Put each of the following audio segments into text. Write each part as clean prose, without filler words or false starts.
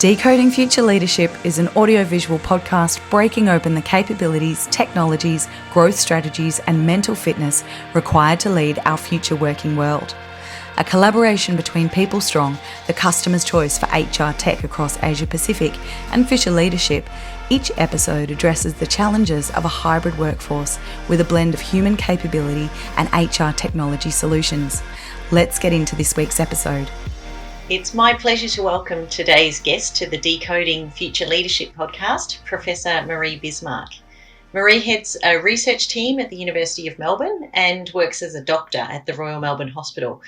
Decoding Future Leadership is an audiovisual podcast breaking open the capabilities, technologies, growth strategies, and mental fitness required to lead our future working world. A collaboration between PeopleStrong, the customer's choice for HR tech across Asia Pacific, and Future Leadership, each episode addresses the challenges of a hybrid workforce with a blend of human capability and HR technology solutions. Let's get into this week's episode. It's my pleasure to welcome today's guest to the Decoding Future Leadership podcast, Professor Marie Bismark. Marie heads a research team at the University of Melbourne and works as a doctor at the Royal Melbourne Hospital.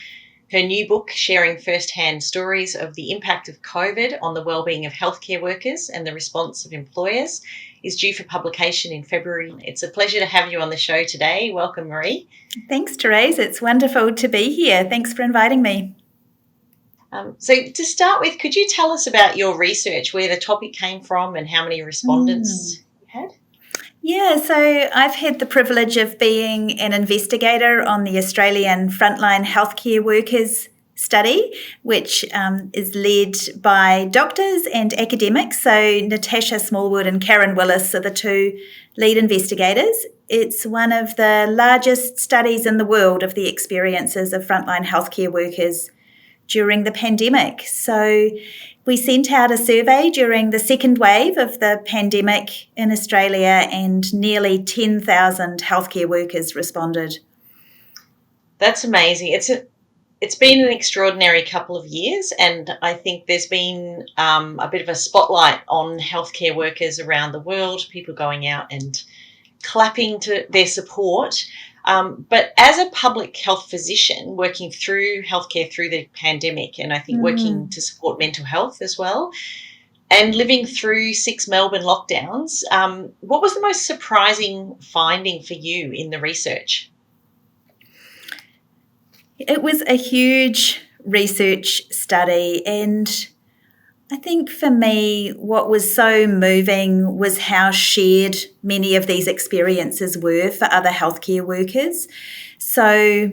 Her new book, sharing first-hand stories of the impact of COVID on the wellbeing of healthcare workers and the response of employers, is due for publication in February. It's a pleasure to have you on the show today. Welcome, Marie. Thanks, Therese. It's wonderful to be here. Thanks for inviting me. So to start with, could you tell us about your research, where the topic came from and how many respondents you had? Yeah, so I've had the privilege of being an investigator on the Australian Frontline Healthcare Workers study, which is led by doctors and academics. So Natasha Smallwood and Karen Willis are the two lead investigators. It's one of the largest studies in the world of the experiences of frontline healthcare workers during the pandemic. So we sent out a survey during the second wave of the pandemic in Australia, and nearly 10,000 healthcare workers responded. That's amazing. It's been an extraordinary couple of years, and I think there's been a bit of a spotlight on healthcare workers around the world, people going out and clapping to their support. But as a public health physician working through healthcare through the pandemic, and I think working to support mental health as well, and living through 6 Melbourne lockdowns, what was the most surprising finding for you in the research? It was a huge research study, and I think for me, what was so moving was how shared many of these experiences were for other healthcare workers. So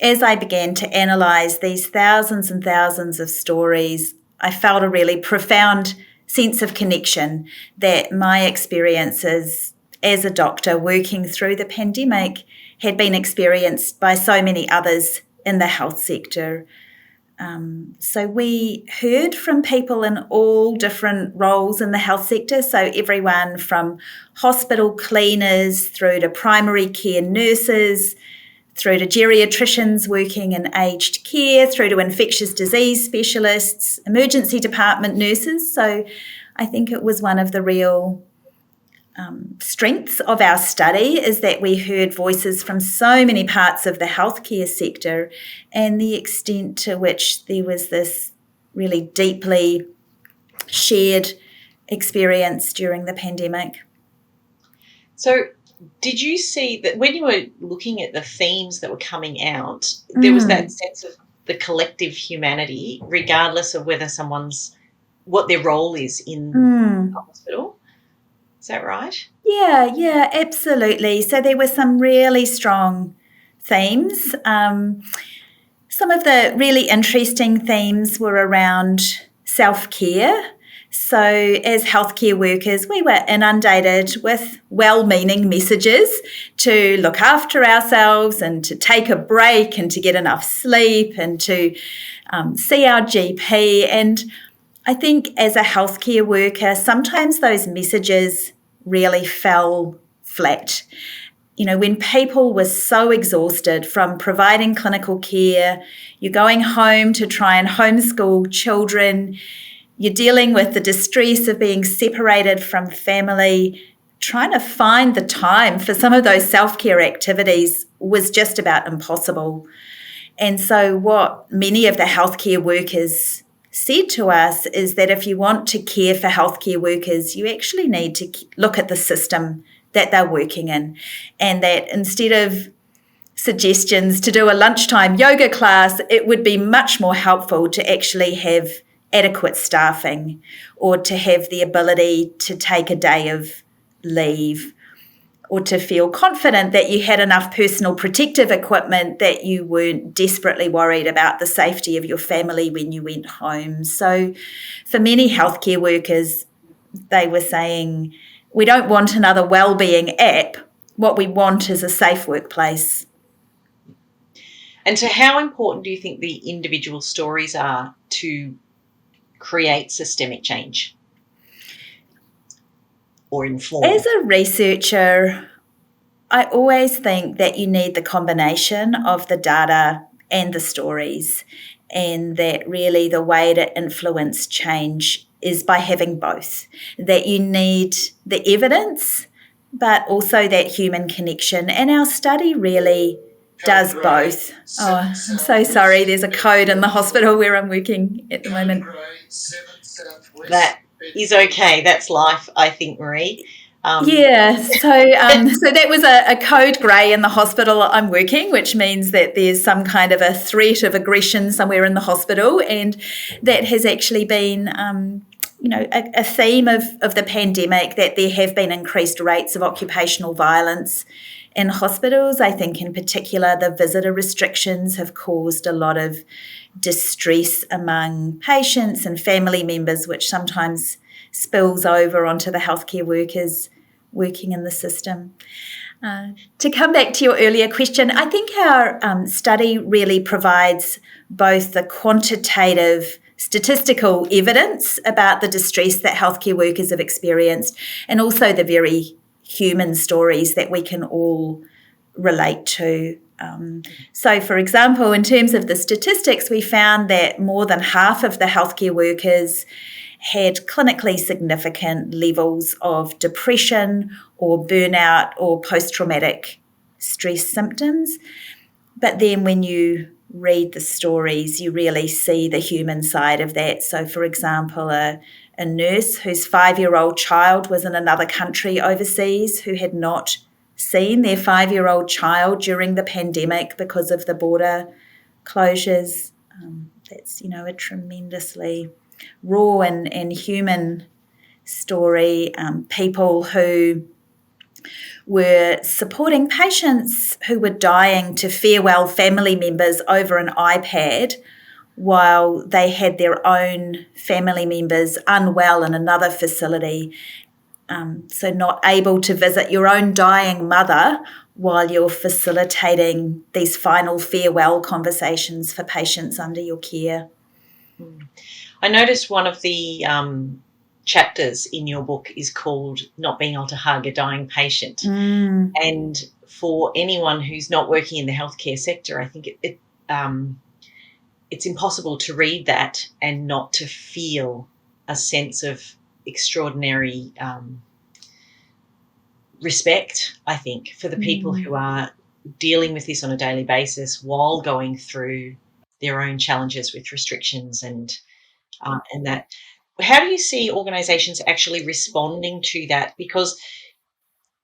as I began to analyse these thousands and thousands of stories, I felt a really profound sense of connection that my experiences as a doctor working through the pandemic had been experienced by so many others in the health sector. So we heard from people in all different roles in the health sector, so everyone from hospital cleaners through to primary care nurses, through to geriatricians working in aged care, through to infectious disease specialists, emergency department nurses. So I think it was one of the real strengths of our study is that we heard voices from so many parts of the healthcare sector, and the extent to which there was this really deeply shared experience during the pandemic. So did you see that when you were looking at the themes that were coming out, there was that sense of the collective humanity, regardless of whether what their role is in the hospital? Is that right? Yeah, absolutely. So there were some really strong themes. Some of the really interesting themes were around self-care. So as healthcare workers, we were inundated with well-meaning messages to look after ourselves and to take a break and to get enough sleep and to see our GP. And I think as a healthcare worker, sometimes those messages really fell flat. You know, when people were so exhausted from providing clinical care, you're going home to try and homeschool children, you're dealing with the distress of being separated from family, trying to find the time for some of those self-care activities was just about impossible. And so what many of the healthcare workers said to us is that if you want to care for healthcare workers, you actually need to look at the system that they're working in, and that instead of suggestions to do a lunchtime yoga class, it would be much more helpful to actually have adequate staffing or to have the ability to take a day of leave or to feel confident that you had enough personal protective equipment that you weren't desperately worried about the safety of your family when you went home. So for many healthcare workers, they were saying, we don't want another wellbeing app. What we want is a safe workplace. And so how important do you think the individual stories are to create systemic change or inform? As a researcher, I always think that you need the combination of the data and the stories, and that really the way to influence change is by having both. That you need the evidence, but also that human connection. And our study really does both. Oh, I'm so sorry. There's a code in the hospital where I'm working at the moment. That is okay. That's life, I think, Marie. So that was a code grey in the hospital I'm working, which means that there's some kind of a threat of aggression somewhere in the hospital, and that has actually been a theme of the pandemic, that there have been increased rates of occupational violence in hospitals. I think in particular the visitor restrictions have caused a lot of distress among patients and family members, which sometimes spills over onto the healthcare workers working in the system. To come back to your earlier question, I think our study really provides both the quantitative statistical evidence about the distress that healthcare workers have experienced, and also the very human stories that we can all relate to. So, for example, in terms of the statistics, we found that more than half of the healthcare workers had clinically significant levels of depression or burnout or post-traumatic stress symptoms. But then when you read the stories, you really see the human side of that. So, for example, a nurse whose 5-year-old child was in another country overseas, who had not seen their 5-year-old child during the pandemic because of the border closures. That's, a tremendously raw and human story. People who were supporting patients who were dying to farewell family members over an iPad while they had their own family members unwell in another facility. So not able to visit your own dying mother while you're facilitating these final farewell conversations for patients under your care. I noticed one of the chapters in your book is called Not Being Able to Hug a Dying Patient. And for anyone who's not working in the healthcare sector, I think it's impossible to read that and not to feel a sense of extraordinary respect, I think, for the people who are dealing with this on a daily basis while going through their own challenges with restrictions and that. How do you see organisations actually responding to that? Because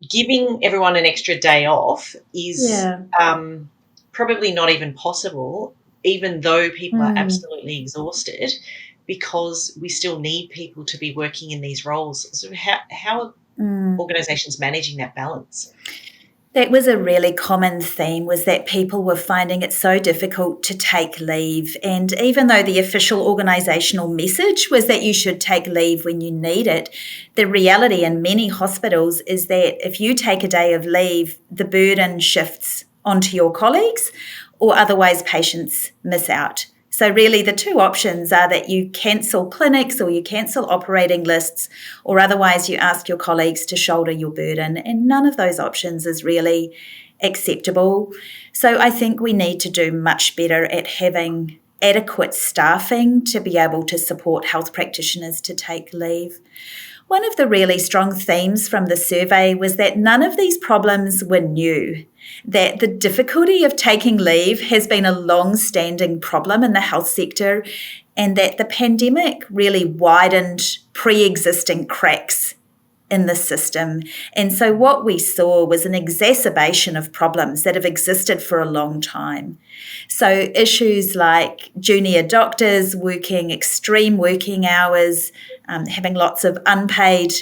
giving everyone an extra day off is probably not even possible, even though people are absolutely exhausted, because we still need people to be working in these roles. So how are organisations managing that balance? That was a really common theme, was that people were finding it so difficult to take leave. And even though the official organisational message was that you should take leave when you need it, the reality in many hospitals is that if you take a day of leave, the burden shifts onto your colleagues, or otherwise patients miss out. So really the two options are that you cancel clinics or you cancel operating lists, or otherwise you ask your colleagues to shoulder your burden, and none of those options is really acceptable. So I think we need to do much better at having adequate staffing to be able to support health practitioners to take leave. One of the really strong themes from the survey was that none of these problems were new, that the difficulty of taking leave has been a long-standing problem in the health sector, and that the pandemic really widened pre-existing cracks in the system. And so what we saw was an exacerbation of problems that have existed for a long time. So issues like junior doctors working extreme working hours, having lots of unpaid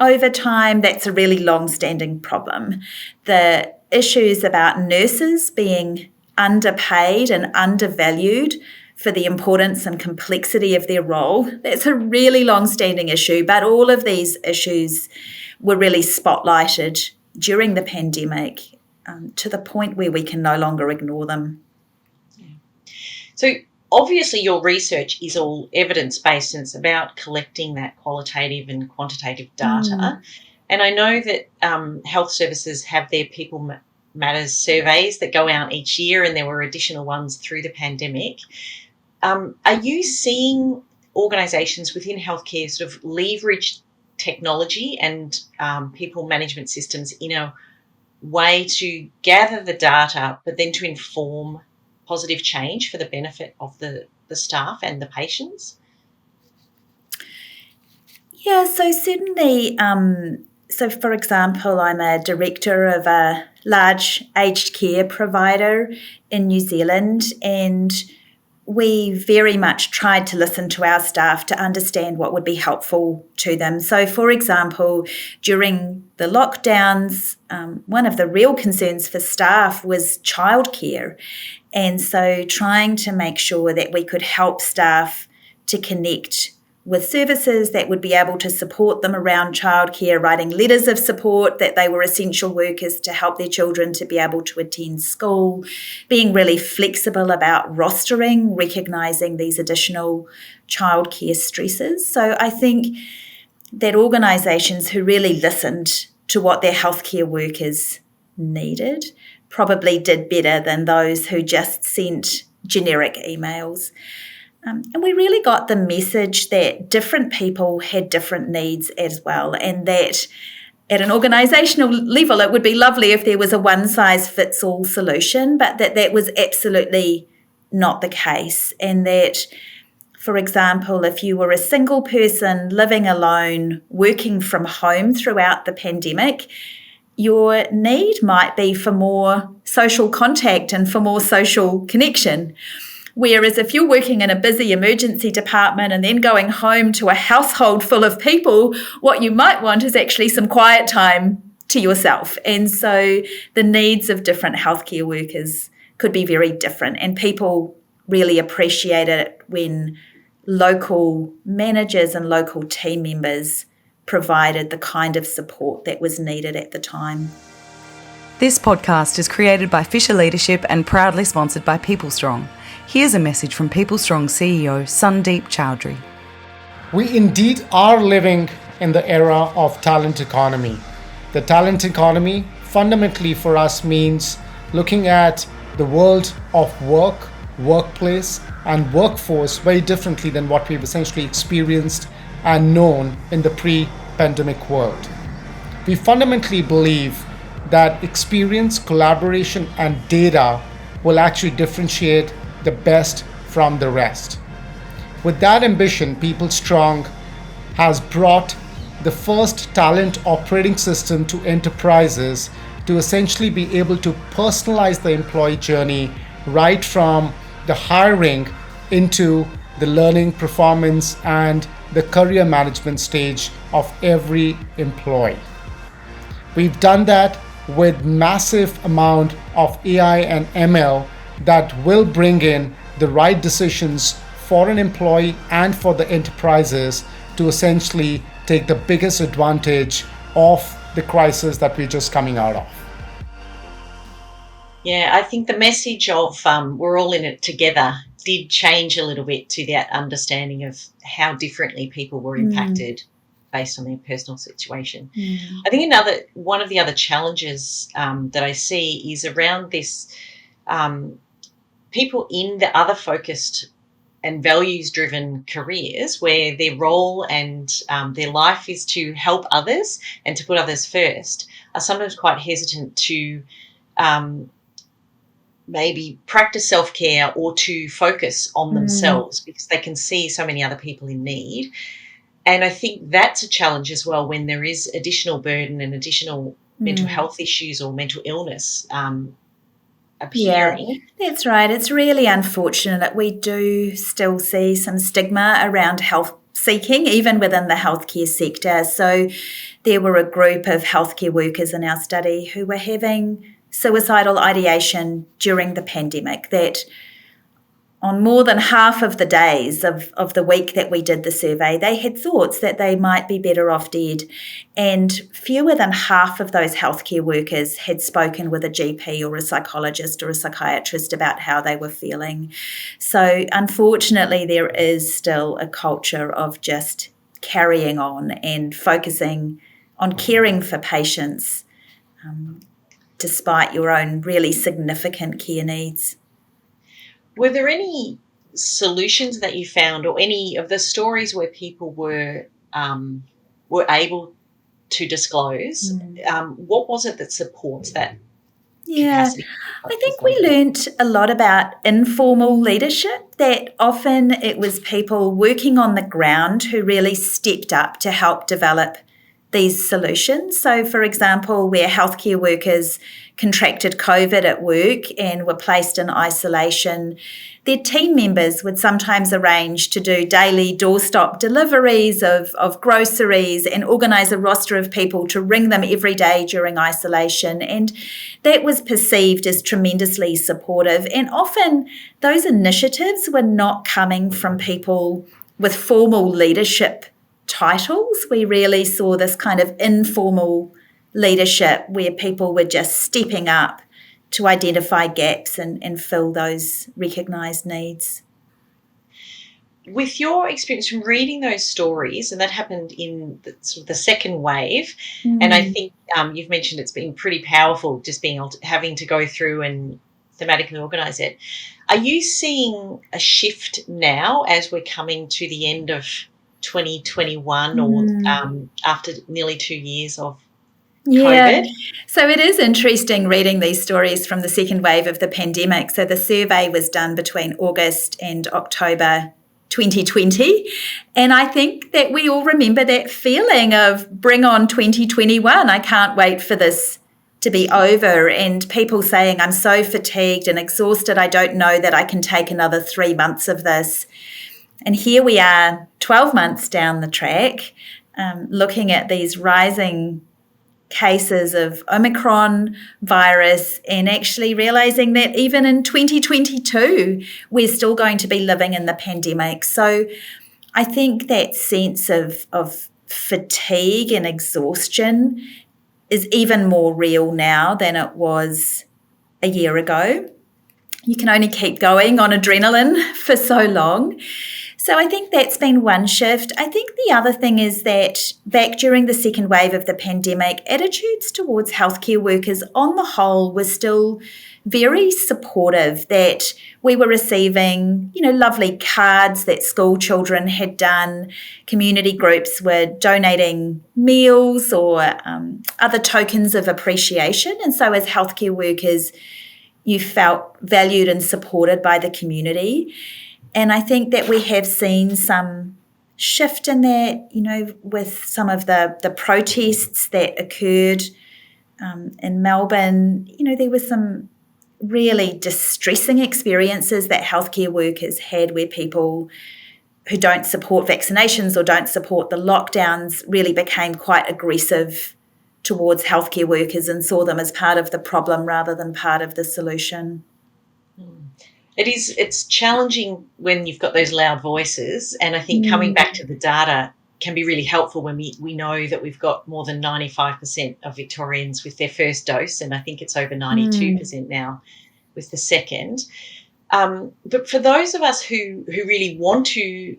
over time, that's a really long-standing problem. The issues about nurses being underpaid and undervalued for the importance and complexity of their role, that's a really long-standing issue. But all of these issues were really spotlighted during the pandemic to the point where we can no longer ignore them. So obviously your research is all evidence-based and it's about collecting that qualitative and quantitative data. And I know that health services have their People Matters surveys that go out each year, and there were additional ones through the pandemic. Are you seeing organisations within healthcare sort of leverage technology and people management systems in a way to gather the data, but then to inform positive change for the benefit of the staff and the patients? Yeah, so certainly, so for example, I'm a director of a large aged care provider in New Zealand, and we very much tried to listen to our staff to understand what would be helpful to them. So, for example, during the lockdowns, one of the real concerns for staff was childcare. And so trying to make sure that we could help staff to connect with services that would be able to support them around childcare, writing letters of support that they were essential workers to help their children to be able to attend school, being really flexible about rostering, recognising these additional childcare stresses. So I think that organisations who really listened to what their healthcare workers needed probably did better than those who just sent generic emails. And we really got the message that different people had different needs as well, and that at an organisational level it would be lovely if there was a one-size-fits-all solution, but that was absolutely not the case. And that, for example, if you were a single person living alone, working from home throughout the pandemic, your need might be for more social contact and for more social connection. Whereas if you're working in a busy emergency department and then going home to a household full of people, what you might want is actually some quiet time to yourself. And so the needs of different healthcare workers could be very different. And people really appreciate it when local managers and local team members provided the kind of support that was needed at the time. This podcast is created by Fisher Leadership and proudly sponsored by PeopleStrong. Here's a message from PeopleStrong CEO Sandeep Chowdhury. We indeed are living in the era of talent economy. The talent economy fundamentally for us means looking at the world of work, workplace, and workforce very differently than what we've essentially experienced and known in the pre-pandemic world. We fundamentally believe that experience, collaboration, and data will actually differentiate the best from the rest. With that ambition, PeopleStrong has brought the first talent operating system to enterprises to essentially be able to personalize the employee journey right from the hiring into the learning, performance, and the career management stage of every employee. We've done that with massive amount of AI and ML that will bring in the right decisions for an employee and for the enterprises to essentially take the biggest advantage of the crisis that we're just coming out of. Yeah, I think the message of we're all in it together did change a little bit to that understanding of how differently people were impacted based on their personal situation. I think one of the other challenges that I see is around this people in the other focused and values-driven careers where their role and their life is to help others and to put others first are sometimes quite hesitant to maybe practice self-care or to focus on themselves because they can see so many other people in need. And I think that's a challenge as well when there is additional burden and additional mental health issues or mental illness appearing. Yeah, that's right. It's really unfortunate that we do still see some stigma around health seeking, even within the healthcare sector. So there were a group of healthcare workers in our study who were having suicidal ideation during the pandemic, that on more than half of the days of the week that we did the survey, they had thoughts that they might be better off dead. And fewer than half of those healthcare workers had spoken with a GP or a psychologist or a psychiatrist about how they were feeling. So unfortunately, there is still a culture of just carrying on and focusing on caring for patients despite your own really significant care needs. Were there any solutions that you found, or any of the stories where people were able to disclose? What was it that supports that capacity? I think we learnt a lot about informal leadership, that often it was people working on the ground who really stepped up to help develop these solutions. So, for example, where healthcare workers contracted COVID at work and were placed in isolation, their team members would sometimes arrange to do daily doorstop deliveries of groceries and organise a roster of people to ring them every day during isolation. And that was perceived as tremendously supportive. And often those initiatives were not coming from people with formal leadership titles. We really saw this kind of informal leadership where people were just stepping up to identify gaps and fill those recognised needs. With your experience from reading those stories, and that happened in the second wave, and I think you've mentioned it's been pretty powerful just being able to, having to go through and thematically organise it. Are you seeing a shift now as we're coming to the end of 2021 or after nearly 2 years of COVID? So it is interesting reading these stories from the second wave of the pandemic. So the survey was done between August and October 2020. And I think that we all remember that feeling of bring on 2021. I can't wait for this to be over. And people saying, I'm so fatigued and exhausted, I don't know that I can take another 3 months of this. And here we are 12 months down the track, looking at these rising cases of Omicron virus and actually realising that even in 2022, we're still going to be living in the pandemic. So I think that sense of fatigue and exhaustion is even more real now than it was a year ago. You can only keep going on adrenaline for so long. So I think that's been one shift. I think the other thing is that back during the second wave of the pandemic, attitudes towards healthcare workers on the whole were still very supportive, that we were receiving, lovely cards that school children had done. Community groups were donating meals or other tokens of appreciation. And so as healthcare workers, you felt valued and supported by the community. And I think that we have seen some shift in that, with some of the protests that occurred in Melbourne. There were some really distressing experiences that healthcare workers had where people who don't support vaccinations or don't support the lockdowns really became quite aggressive towards healthcare workers and saw them as part of the problem rather than part of the solution. It's challenging when you've got those loud voices, and I think coming back to the data can be really helpful when we know that we've got more than 95% of Victorians with their first dose, and I think it's over 92% now with the second. But for those of us who really want to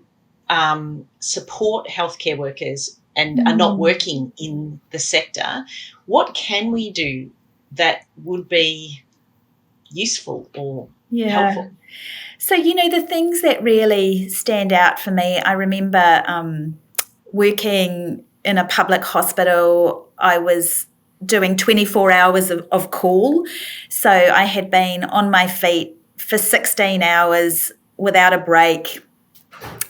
support healthcare workers and are not working in the sector, what can we do that would be useful or helpful? So, the things that really stand out for me, I remember working in a public hospital. I was doing 24 hours of call. So I had been on my feet for 16 hours without a break.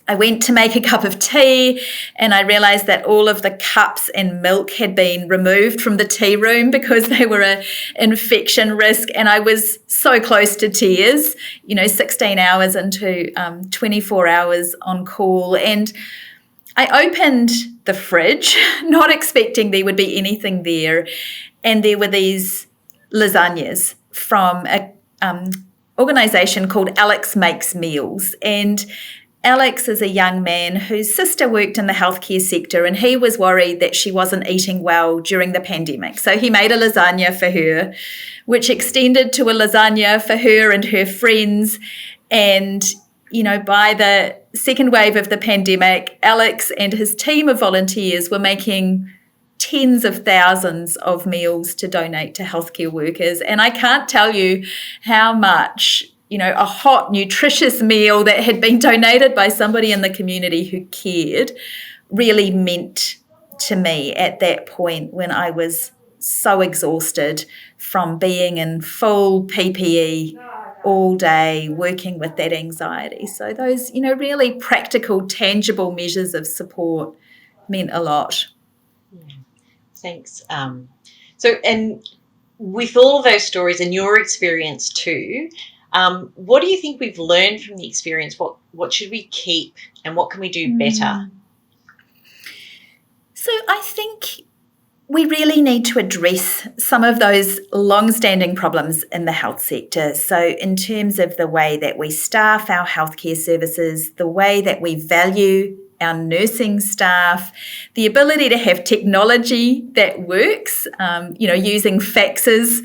I went to make a cup of tea and I realised that all of the cups and milk had been removed from the tea room because they were an infection risk, and I was so close to tears, 16 hours into 24 hours on call. And I opened the fridge, not expecting there would be anything there, and there were these lasagnas from a organisation called Alex Makes Meals. And Alex is a young man whose sister worked in the healthcare sector, and he was worried that she wasn't eating well during the pandemic. So he made a lasagna for her, which extended to a lasagna for her and her friends. And, you know, by the second wave of the pandemic, Alex and his team of volunteers were making tens of thousands of meals to donate to healthcare workers. And I can't tell you how much, you know, a hot, nutritious meal that had been donated by somebody in the community who cared really meant to me at that point when I was so exhausted from being in full PPE all day, working with that anxiety. So those, you know, really practical, tangible measures of support meant a lot. Thanks. So, and with all of those stories and your experience too, what do you think we've learned from the experience? What should we keep and what can we do better? So I think we really need to address some of those long-standing problems in the health sector. So in terms of the way that we staff our healthcare services, the way that we value our nursing staff, the ability to have technology that works, using faxes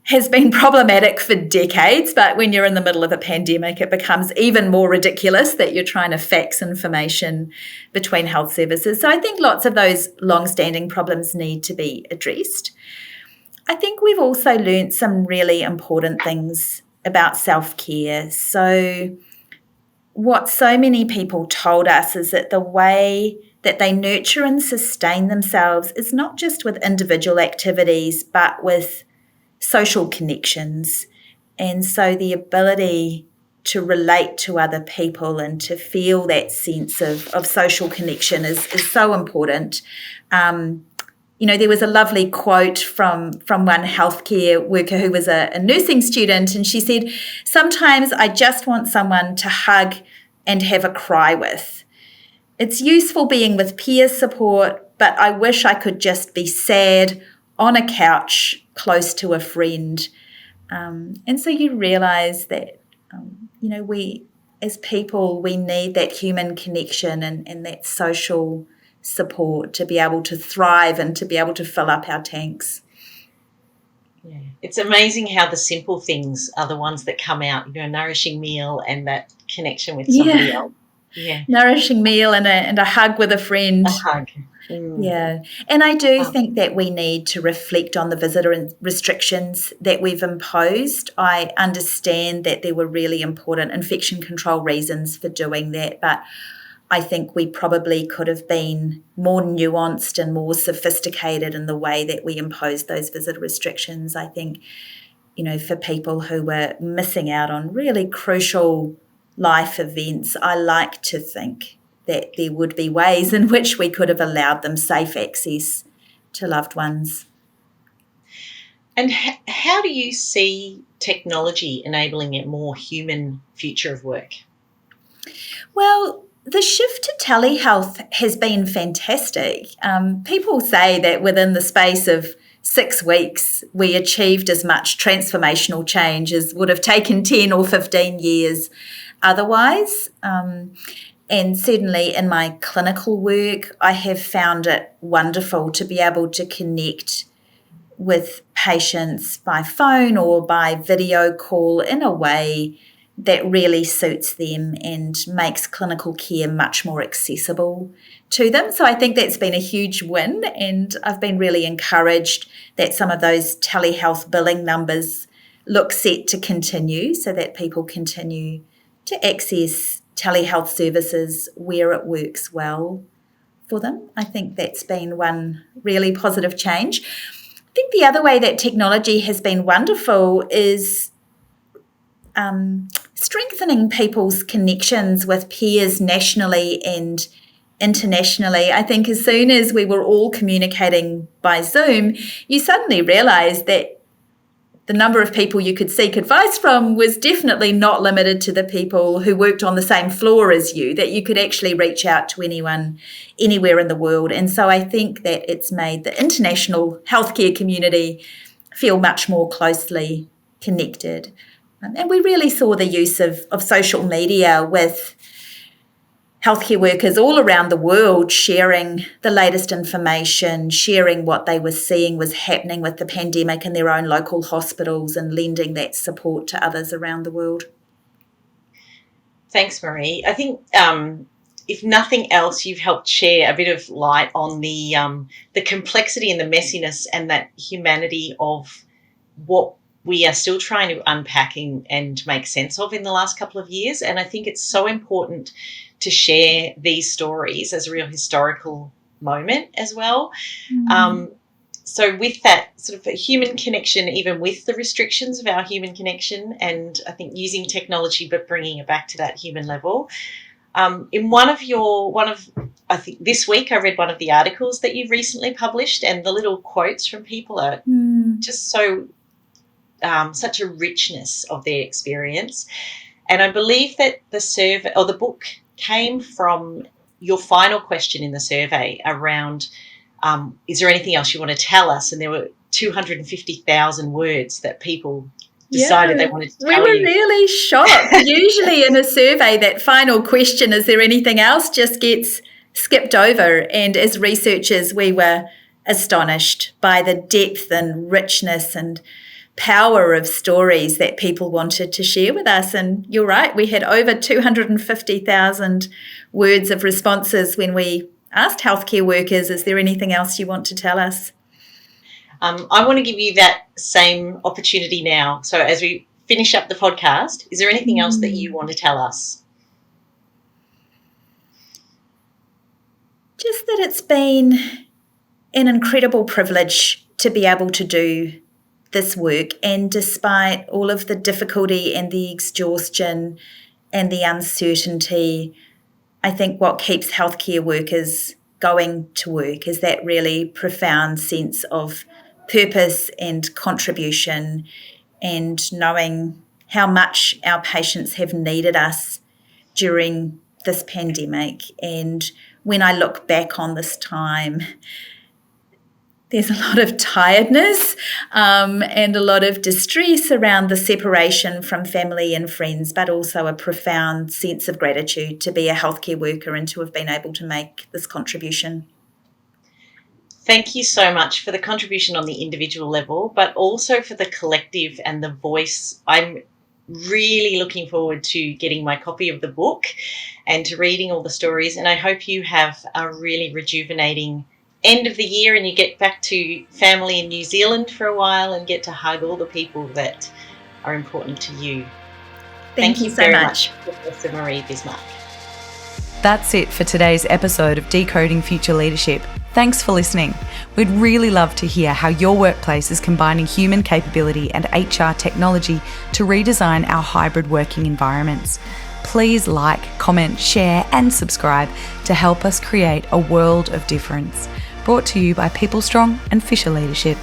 has been problematic for decades, but when you're in the middle of a pandemic, it becomes even more ridiculous that you're trying to fax information between health services. So I think lots of those long-standing problems need to be addressed. I think we've also learnt some really important things about self-care. So what so many people told us is that the way that they nurture and sustain themselves is not just with individual activities, but with social connections. And so the ability to relate to other people and to feel that sense of social connection is so important. There was a lovely quote from one healthcare worker who was a nursing student, and she said, "Sometimes I just want someone to hug and have a cry with. It's useful being with peer support, but I wish I could just be sad on a couch close to a friend." And so you realise that, we as people, we need that human connection and that social support to be able to thrive and to be able to fill up our tanks. Yeah. It's amazing how the simple things are the ones that come out, a nourishing meal and that connection with somebody else. Yeah. Nourishing meal and a hug with a friend. A hug. Mm. Yeah. And I do think that we need to reflect on the visitor restrictions that we've imposed. I understand that there were really important infection control reasons for doing that, but I think we probably could have been more nuanced and more sophisticated in the way that we imposed those visitor restrictions. I think, for people who were missing out on really crucial life events, I like to think that there would be ways in which we could have allowed them safe access to loved ones. And how do you see technology enabling a more human future of work? Well, the shift to telehealth has been fantastic. People say that within the space of 6 weeks, we achieved as much transformational change as would have taken 10 or 15 years otherwise. And certainly in my clinical work, I have found it wonderful to be able to connect with patients by phone or by video call in a way that really suits them and makes clinical care much more accessible to them. So I think that's been a huge win, and I've been really encouraged that some of those telehealth billing numbers look set to continue so that people continue to access telehealth services where it works well for them. I think that's been one really positive change. I think the other way that technology has been wonderful is strengthening people's connections with peers nationally and internationally. I think as soon as we were all communicating by Zoom, you suddenly realise that the number of people you could seek advice from was definitely not limited to the people who worked on the same floor as you, that you could actually reach out to anyone anywhere in the world. And so I think that it's made the international healthcare community feel much more closely connected. And we really saw the use of social media with healthcare workers all around the world sharing the latest information, sharing what they were seeing was happening with the pandemic in their own local hospitals and lending that support to others around the world. Thanks, Marie. I think if nothing else, you've helped share a bit of light on the complexity and the messiness and that humanity of what we are still trying to unpack and make sense of in the last couple of years. And I think it's so important to share these stories as a real historical moment as well. So with that sort of a human connection, even with the restrictions of our human connection, and I think using technology but bringing it back to that human level. In I think this week I read one of the articles that you've recently published, and the little quotes from people are just so such a richness of their experience. And I believe that the survey or the book came from your final question in the survey around, is there anything else you want to tell us? And there were 250,000 words that people decided they wanted to tell you. We were really shocked. Usually in a survey, that final question, is there anything else, just gets skipped over. And as researchers, we were astonished by the depth and richness and power of stories that people wanted to share with us. And you're right, we had over 250,000 words of responses when we asked healthcare workers, is there anything else you want to tell us? I want to give you that same opportunity now. So as we finish up the podcast, is there anything else that you want to tell us? Just that it's been an incredible privilege to be able to do this work, and despite all of the difficulty and the exhaustion and the uncertainty, I think what keeps healthcare workers going to work is that really profound sense of purpose and contribution, and knowing how much our patients have needed us during this pandemic. And when I look back on this time, there's a lot of tiredness and a lot of distress around the separation from family and friends, but also a profound sense of gratitude to be a healthcare worker and to have been able to make this contribution. Thank you so much for the contribution on the individual level, but also for the collective and the voice. I'm really looking forward to getting my copy of the book and to reading all the stories, and I hope you have a really rejuvenating end of the year and you get back to family in New Zealand for a while and get to hug all the people that are important to you. Thank you so very much, Professor Marie Bismark. That's it for today's episode of Decoding Future Leadership. Thanks for listening. We'd really love to hear how your workplace is combining human capability and HR technology to redesign our hybrid working environments. Please like, comment, share and subscribe to help us create a world of difference. Brought to you by People Strong and Fisher Leadership.